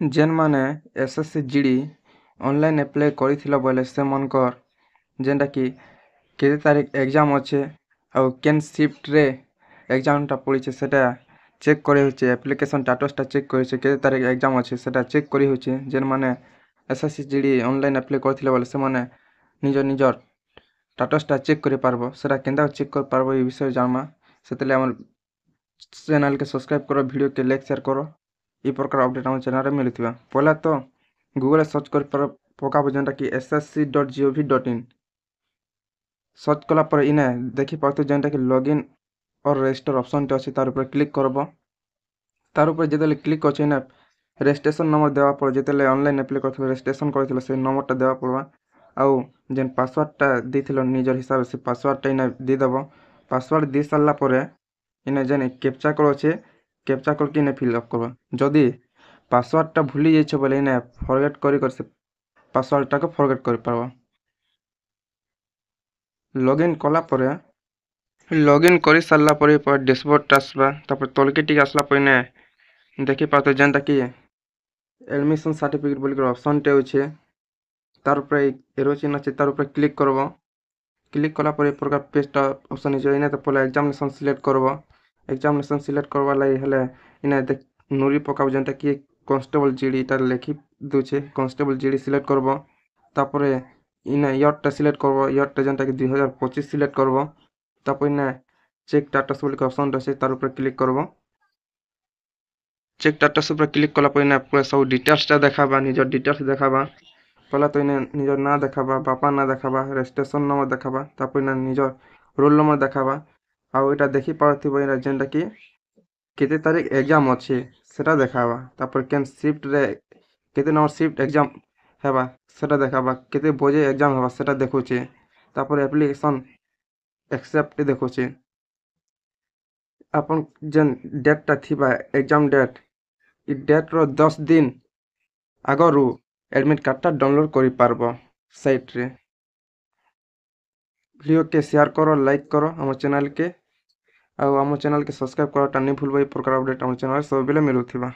जेन माने SSC GD online apply करिथिला बोले से मनकर जेनटा कि केते तारीख एग्जाम अच्छे आउ केन शिफ्ट रे एग्जाम टा पड़ी सेटा चेक करे होचे एप्लीकेशन स्टेटस टा चेक करे केते तारीख एग्जाम अच्छे सेटा चेक करी होचे जेन माने एसएससी जीडी ऑनलाइन अप्लाई करिथिला बोले से माने निजर स्टेटस टा चेक करि पारबो सेटा केनता चेक कर पारबो ई विषय जानमा सेतले हमर चैनल के सब्सक्राइब करो वीडियो के लाइक शेयर करो ई प्रकार अपडेट हम चैनल रे मिलुथिबा पहला तो गूगल सर्च कर पकाबो जेनटा कि ssc.gov.in सर्च कला पर इने देखि पातो जेनटा कि लॉगिन और रजिस्टर ऑप्शन टे अछि तार ऊपर क्लिक करबो तार ऊपर जेतले क्लिक अछि ने रजिस्ट्रेशन नंबर देवा पर जेतले ऑनलाइन अप्लाई करथिलो रजिस्ट्रेशन करथिलो से नंबर टा देवा पड़बा आउ जेन पासवर्ड टा दिथिलो निजर हिसाब से पासवर्ड टा इने दे देबो पासवर्ड दे सारला परे इने जेन कैप्चा कोड अछि कैप्चा कोड के इने फिल अप करबो जदी पासवर्ड टा भूली जाइछो बोले इने फॉरगेट कर से पासवर्ड टा को फॉरगेट कर पारबो लॉगिन कला परे लॉगिन करि सारला परे पर डैशबोर्ड टा आसबा तापर तलके टिक आसला पर इने देखि पातो जेनटा कि एडमिशन सर्टिफिकेट बोली कर ऑप्शन टे होचे तार ऊपर एरो चिन्ह अछि तार ऊपर क्लिक करबो क्लिक कला पर प्रकार पेज टा ऑप्शन इजे इने तो पहले एग्जामिनेशन सिलेक्ट करबो एग्जामिनेशन सिलेक्ट करबा लाई हले इने नूरी पकाबो जेनटा कि कांस्टेबल जीडी टा लेखि दुचे कांस्टेबल जीडी सिलेक्ट करबो तापर इने ईयर टा सिलेक्ट करबो ईयर टा जेनटा कि 2025 सिलेक्ट करबो तापर इने चेक स्टेटस बोली ऑप्शन अछि तार ऊपर क्लिक करबो चेक स्टेटस ऊपर क्लिक कला पर इने पूरा सब डिटेल्स टा देखाबा निजर डिटेल्स देखाबा पहला तो इने निजर ना देखाबा बापा ना देखाबा रजिस्ट्रेशन नंबर देखाबा तापर इने निजर रोल नंबर देखाबा आ एटा देखि पारथिबो इने जेनटा कि केते तारीख एग्जाम अछि सेटा देखाबा तापर केन शिफ्ट रे केते नंबर शिफ्ट एग्जाम हेबा सेटा देखाबा केते बजे एग्जाम हेबा सेटा देखुचे तापर एप्लीकेशन एक्सेप्ट देखुचे अपन जेन डेट टा थिबा एग्जाम डेट ई डेट रो 10 दिन आगरु एडमिट कार्ड टा डाउनलोड करि पारबो साइट रे वीडियो के शेयर करो लाइक करो हम चैनल के आ हम चैनल के सब्सक्राइब करो टा नहीं भूलबो ई प्रकार अपडेट हम चैनल सब बेले मिलुथिबा।